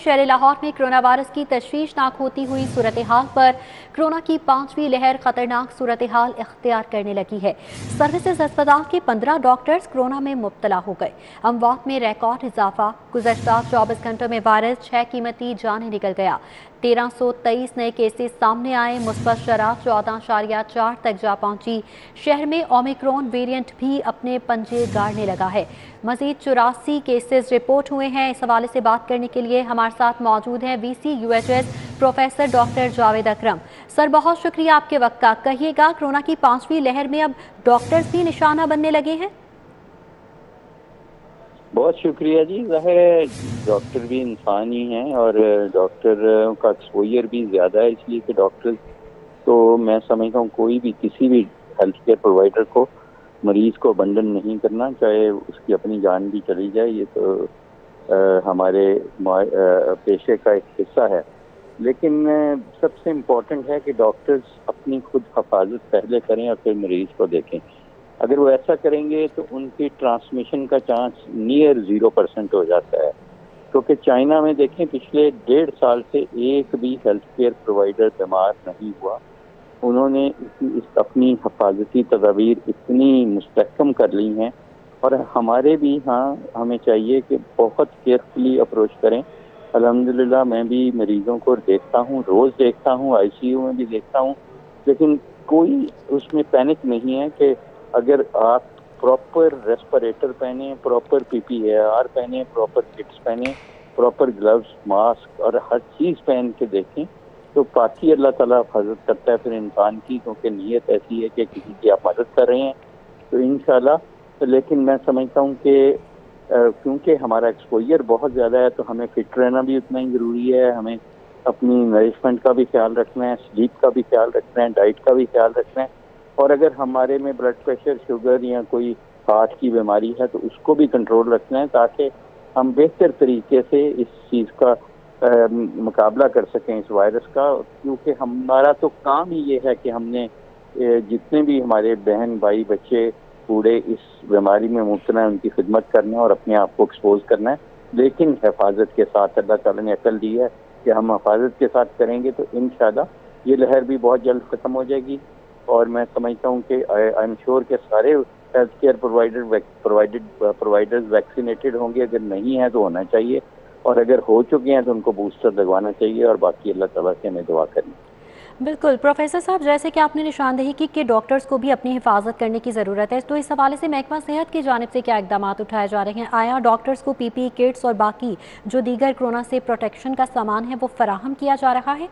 शहर लाहौर में corona virus की तशवीशनाक होती हुई सूरत हाल पर कोरोना की 5वीं लहर खतरनाक सूरत हाल इख्तियार करने लगी है। सर्विसेज अस्पताल के 15 डॉक्टर्स कोरोना में मुब्तला हो गए। अमवात में रिकॉर्ड इजाफा। गुज़श्ता 24 घंटों में वायरस 6 कीमती जानें निकल गया। 1323 नए केसेस सामने आए। मुस्बत शरह 14.4 तक जा पहुंची। शहर में ओमिक्रॉन वेरिएंट भी अपने पंजे गाड़ने लगा है। मजीद 84 केसेस रिपोर्ट हुए हैं। इस हवाले से बात करने के लिए हमारे साथ मौजूद हैं VC UHS professor doctor Javed Akram. Sir, बहुत शुक्रिया आपके वक्त का। कहिएगा, कोरोना की 5वीं लहर में अब डॉक्टर्स भी निशाना बनने लगे हैं? बहुत शुक्रिया जी। ज़ाहिर है डॉक्टर भी इंसान ही हैं और डॉक्टर का एक्सपोजर भी ज़्यादा है, इसलिए कि डॉक्टर तो मैं समझता हूँ कोई भी किसी भी हेल्थ केयर प्रोवाइडर को मरीज़ को अबंडन नहीं करना, चाहे उसकी अपनी जान भी चली जाए। ये तो हमारे पेशे का एक हिस्सा है। लेकिन सबसे इम्पोर्टेंट है कि डॉक्टर्स अपनी खुद हिफाजत पहले करें और फिर मरीज़ को देखें। अगर वो ऐसा करेंगे तो उनकी ट्रांसमिशन का चांस नियर 0% हो जाता है। क्योंकि चाइना में देखें, पिछले 1.5 साल से एक भी हेल्थ केयर प्रोवाइडर बीमार नहीं हुआ। उन्होंने अपनी हिफाजती तदाबीर इतनी मुस्तहकम कर ली हैं और हमारे भी हमें चाहिए कि बहुत केयरफुली अप्रोच करें। अल्हम्दुलिल्लाह मैं भी मरीजों को देखता हूँ, रोज़ देखता हूँ, ICU में भी देखता हूँ, लेकिन कोई उसमें पैनिक नहीं है कि अगर आप प्रॉपर रेस्पिरेटर पहने, प्रॉपर PPE पहने, प्रॉपर किट्स पहने, प्रॉपर ग्लव्स, मास्क और हर चीज़ पहन के देखें तो बाकी अल्लाह ताला हिफाजत करता है फिर इंसान की, क्योंकि नीयत ऐसी है कि किसी की आप मदद कर रहे हैं तो इंशाल्लाह। तो लेकिन मैं समझता हूँ कि क्योंकि हमारा एक्सपोजर बहुत ज़्यादा है तो हमें फिट रहना भी उतना ही ज़रूरी है। हमें अपनी नरिशमेंट का भी ख्याल रखना है, स्लीप का भी ख्याल रखना है, डाइट का भी ख्याल रखना है। और अगर हमारे में ब्लड प्रेशर, शुगर या कोई हार्ट की बीमारी है तो उसको भी कंट्रोल रखना है, ताकि हम बेहतर तरीके से इस चीज़ का मुकाबला कर सकें, इस वायरस का। क्योंकि हमारा तो काम ही ये है कि हमने जितने भी हमारे बहन भाई बच्चे बूढ़े इस बीमारी में मुब्तला है उनकी खिदमत करना है और अपने आप को एक्सपोज करना है, लेकिन हिफाजत के साथ। अल्लाह ताला ने अकल दी है कि हम हिफाजत के साथ करेंगे तो इंशाल्लाह ये लहर भी बहुत जल्द ख़त्म हो जाएगी। और मैं समझता हूँ कि आई एम श्योर के सारे हेल्थ केयर प्रोवाइडर्स वैक्सीनेटेड होंगे। अगर नहीं है तो होना चाहिए, और अगर हो चुके हैं तो उनको बूस्टर लगवाना चाहिए, और बाकी अल्लाह ताला से हमें दुआ करनी। बिल्कुल प्रोफेसर साहब, जैसे कि आपने निशानदेही की कि डॉक्टर्स को भी अपनी हिफाजत करने की ज़रूरत है, तो इस हवाले से महकमा सेहत की जानिब से क्या इकदाम उठाए जा रहे हैं? आया डॉक्टर्स को PPE किट्स और बाकी जो दीगर कोरोना से प्रोटेक्शन का सामान है वो फराहम किया जा रहा है?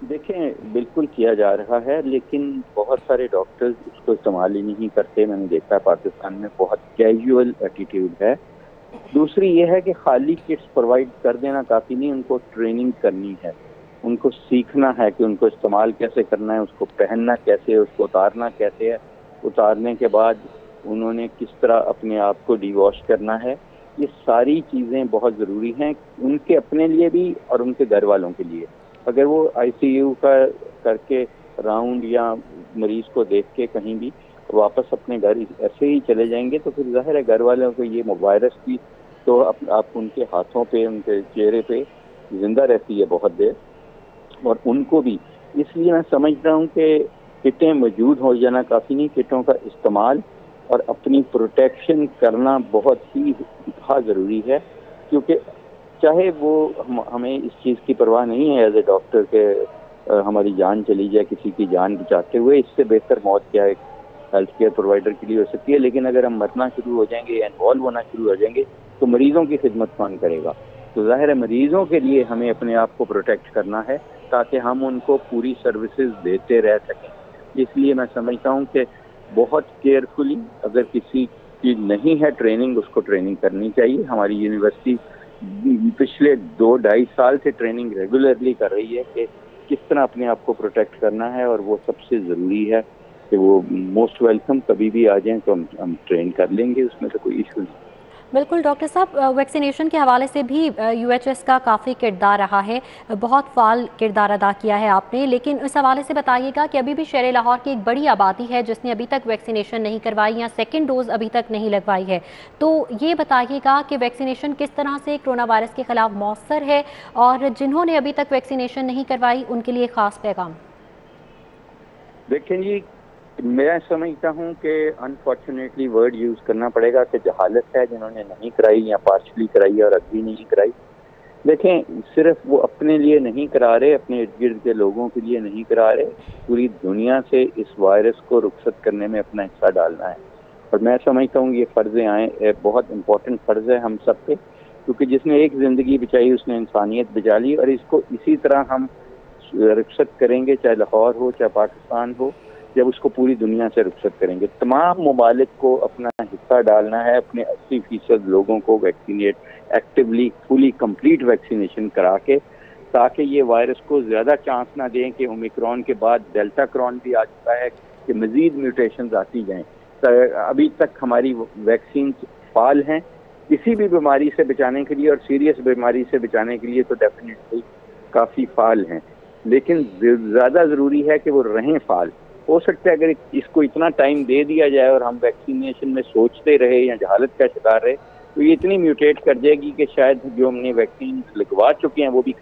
देखें, बिल्कुल किया जा रहा है, लेकिन बहुत सारे डॉक्टर्स उसको इस्तेमाल ही नहीं करते। मैंने देखा है पाकिस्तान में बहुत कैजुअल एटीट्यूड है। दूसरी ये है कि खाली किट्स प्रोवाइड कर देना काफ़ी नहीं, उनको ट्रेनिंग करनी है, उनको सीखना है कि उनको इस्तेमाल कैसे करना है, उसको पहनना कैसे है, उसको उतारना कैसे है, उतारने के बाद उन्होंने किस तरह अपने आप को डिवॉश करना है। ये सारी चीज़ें बहुत ज़रूरी हैं, उनके अपने लिए भी और उनके घर वालों के लिए। अगर वो ICU का करके राउंड या मरीज को देख के कहीं भी वापस अपने घर ऐसे ही चले जाएंगे तो फिर जाहिर है घर वालों को ये वायरस की तो आप उनके हाथों पे, उनके चेहरे पे जिंदा रहती है बहुत देर, और उनको भी। इसलिए मैं समझ रहा हूँ कि किटें मौजूद हो जाना काफ़ी नहीं, किटों का इस्तेमाल और अपनी प्रोटेक्शन करना बहुत ही ज़रूरी है। क्योंकि चाहे वो हमें इस चीज़ की परवाह नहीं है एज ए डॉक्टर के हमारी जान चली जाए किसी की जान बचाते हुए, इससे बेहतर मौत क्या एक हेल्थ केयर प्रोवाइडर के लिए हो सकती है। लेकिन अगर हम मरना शुरू हो जाएंगे या इन्वॉल्व होना शुरू हो जाएंगे तो मरीजों की खिदमत कौन करेगा? तो जाहिर है मरीजों के लिए हमें अपने आप को प्रोटेक्ट करना है ताकि हम उनको पूरी सर्विसेज देते रह सकें। इसलिए मैं समझता हूँ कि बहुत केयरफुली, अगर किसी की नहीं है ट्रेनिंग, उसको ट्रेनिंग करनी चाहिए। हमारी यूनिवर्सिटी पिछले 2-2.5 साल से ट्रेनिंग रेगुलरली कर रही है कि किस तरह अपने आप को प्रोटेक्ट करना है, और वो सबसे ज़रूरी है कि वो मोस्ट वेलकम, कभी भी आ जाएं तो हम ट्रेन कर लेंगे, उसमें तो कोई इशू नहीं। बिल्कुल डॉक्टर साहब, वैक्सीनेशन के हवाले से भी यूएचएस का काफ़ी किरदार रहा है, बहुत फाल किरदार अदा किया है आपने, लेकिन इस हवाले से बताइएगा कि अभी भी शहर लाहौर की एक बड़ी आबादी है जिसने अभी तक वैक्सीनेशन नहीं करवाई या सेकेंड डोज अभी तक नहीं लगवाई है, तो ये बताइएगा कि वैक्सीनेशन किस तरह से कोरोना वायरस के खिलाफ मौसर है और जिन्होंने अभी तक वैक्सीनेशन नहीं करवाई उनके लिए ख़ास पैगाम। देखें जी, मैं समझता हूं कि अनफॉर्चुनेटली वर्ड यूज करना पड़ेगा कि जहालत है जिन्होंने नहीं कराई या पार्शली कराई और अभी नहीं कराई। देखें, सिर्फ वो अपने लिए नहीं करा रहे, अपने इर्द गिर्द के लोगों के लिए नहीं करा रहे, पूरी दुनिया से इस वायरस को रुखसत करने में अपना हिस्सा डालना है। और मैं समझता हूँ ये फ़र्ज़ आए बहुत इम्पोर्टेंट फ़र्ज़ है हम सब पे, क्योंकि जिसने एक ज़िंदगी बचाई उसने इंसानियत बचा ली, और इसको इसी तरह हम रुखसत करेंगे, चाहे लाहौर हो चाहे पाकिस्तान हो, जब उसको पूरी दुनिया से रुखसत करेंगे। तमाम ममालिक को अपना हिस्सा डालना है, अपने 80% लोगों को vaccinate actively fully complete vaccination करा के, ताकि ये वायरस को ज़्यादा चांस ना दें कि ओमिक्रॉन के बाद डेल्टा क्रॉन भी आ चुका है कि मज़ीद म्यूटेशंस आती जाएँ। अभी तक हमारी वैक्सीन फाल हैं किसी भी बीमारी से बचाने के लिए, और सीरियस बीमारी से बचाने के लिए तो डेफिनेटली काफ़ी फाल हैं, लेकिन ज़्यादा ज़रूरी है कि वो रहें फाल। हो सकता है अगर इसको इतना टाइम दे दिया जाए और हम वैक्सीनेशन में सोचते रहे या जहालत का शिकार रहे, तो ये इतनी म्यूटेट कर जाएगी कि शायद जो हमने वैक्सीन लगवा चुके हैं वो भी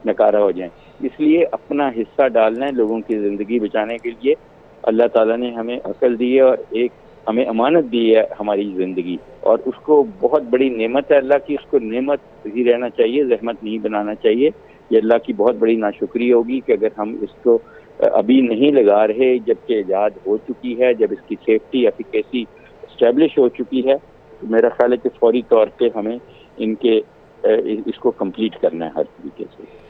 नकारा हो जाएं। इसलिए अपना हिस्सा डालना है लोगों की ज़िंदगी बचाने के लिए। अल्लाह ताला ने हमें अक्ल दी है और एक हमें अमानत दी है हमारी ज़िंदगी, और उसको बहुत बड़ी नेमत है अल्लाह की, उसको नेमत ही रहना चाहिए, जहमत नहीं बनाना चाहिए। ये अल्लाह की बहुत बड़ी नाशुक्री होगी कि अगर हम इसको अभी नहीं लगा रहे जबकि इजाद हो चुकी है, जब इसकी सेफ्टी एफिकेसी इस्टेब्लिश हो चुकी है, तो मेरा ख्याल है कि फौरी तौर पे हमें इसको कंप्लीट करना है हर तरीके से।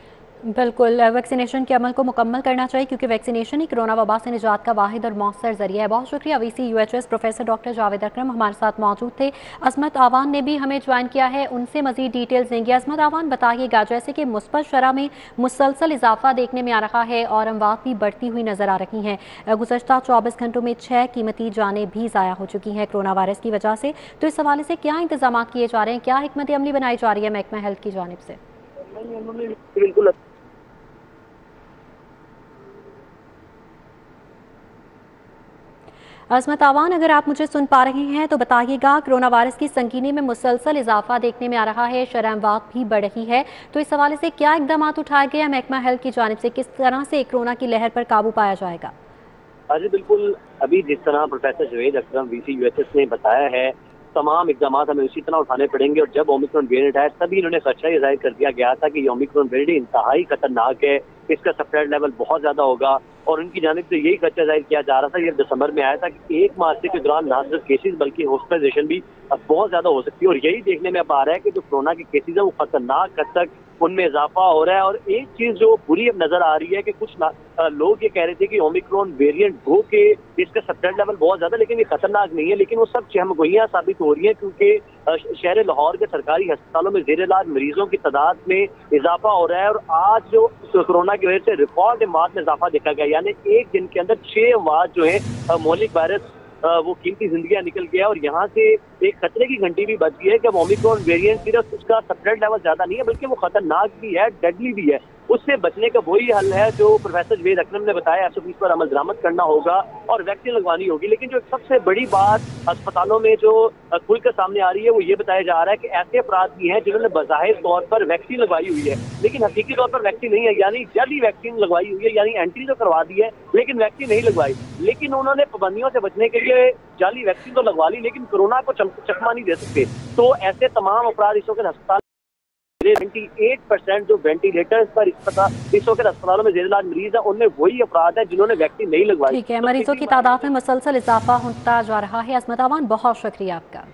बिल्कुल, वैक्सीनेशन के अमल को मुकम्मल करना चाहिए क्योंकि वैक्सीनेशन ही कोरोना वबा से निजात का वाहिद और मौसर जरिया है। बहुत शुक्रिया VC UHS professor doctor Javed Akram हमारे साथ मौजूद थे। अजमत आवान ने भी हमें ज्वाइन किया है, उनसे मजीद डिटेल्स देंगे। अजमत आवान, बताइएगा, जैसे कि मुस्बत शरह में मुसलसल इजाफा देखने में आ रहा है और अमवात भी बढ़ती हुई नजर आ रही हैं, गुज़श्ता 24 घंटों में 6 कीमती जानें भी ज़ाया हो चुकी हैं कोरोना वायरस की वजह से, तो इस हवाले से क्या इंतजाम किए जा रहे हैं, क्या हिकमत अमली बनाई जा रही है महकमा हेल्थ की जानिब से? बिल्कुल अजमत आवान, अगर आप मुझे सुन पा रहे हैं तो बताइएगा, कोरोना वायरस की संकीनी में मुसलसल इजाफा देखने में आ रहा है, शरह-ए-अमवात भी बढ़ रही है, तो इस हवाले से क्या इकदाम उठाए गए हैं महकमा हेल्थ की जानिब से, किस तरह से कोरोना की लहर पर काबू पाया जाएगा? जी बिल्कुल, अभी जिस तरह प्रोफेसर जावेद अकरम वीसी यूएचएस ने बताया है, तमाम इकदाम हमें उसी तरह उठाने पड़ेंगे। और जब ओमिक्रॉन वेरिएंट आया तभी इन्होंने खदशा ये जाहिर कर दिया गया था कि ये ओमिक्रॉन वेरिएंट इंतहाई खतरनाक है, इसका स्प्रेड लेवल बहुत ज्यादा होगा, और उनकी जानिब से यही खदशा जाहिर किया जा रहा था। ये दिसंबर में आया था कि 1 मार्च के दौरान ना सिर्फ केसेस बल्कि हॉस्पिटलाइजेशन भी बहुत ज्यादा हो सकती है, और यही देखने में अब आ रहा है कि जो कोरोना के केसेस है वो खतरनाक हद तक उनमें इजाफा हो रहा है। और एक चीज जो बुरी अब नजर आ रही है कि कुछ लोग ये कह रहे थे कि ओमिक्रॉन वेरिएंट हो के इसका स्प्रेड लेवल बहुत ज्यादा, लेकिन ये खतरनाक नहीं है, लेकिन वो सब चहमगोइयां साबित हो रही है, क्योंकि शहर लाहौर के सरकारी अस्पतालों में जेर इलाज मरीजों की तादाद में इजाफा हो रहा है। और आज जो कोरोना की वजह से रिकॉर्ड अमवात में इजाफा देखा गया, यानी एक दिन के अंदर 6 अमवात जो है मौलिक वायरस वो कीमती जिंदगियां निकल गया। और यहाँ से एक खतरे की घंटी भी बज गई है कि अब ओमिक्रॉन वेरिएंट सिर्फ उसका स्प्रेड लेवल ज्यादा नहीं है बल्कि वो खतरनाक भी है, डेडली भी है। उससे बचने का वही हल है जो प्रोफेसर जावेद अकरम ने बताया, SOPs पर अमल दरामद करना होगा और वैक्सीन लगवानी होगी। लेकिन जो सबसे बड़ी बात अस्पतालों में जो खुलकर सामने आ रही है वो ये बताया जा रहा है कि ऐसे अफराद भी हैं जिन्होंने बज़ाहिर तौर पर वैक्सीन लगवाई हुई है लेकिन हकीकी तौर पर वैक्सीन नहीं है, यानी जाली वैक्सीन लगवाई हुई है, यानी एंट्री तो करवा दी है लेकिन वैक्सीन नहीं लगवाई। लेकिन उन्होंने पाबंदियों से बचने के लिए जाली वैक्सीन तो लगवा ली लेकिन कोरोना को चकमा नहीं दे सकते। तो ऐसे तमाम अफराद इस वक्त अस्पताल 98% जो वेंटिलेटर्स पर इस वक्त अस्पतालों में जेर इलाज मरीज है उनमें वही अफराद है जिन्होंने वैक्सीन नहीं लगवाई। ठीक है, मरीजों की तादाद में मुसलसल इजाफा होता जा रहा है। अजमत आवान, बहुत शुक्रिया आपका।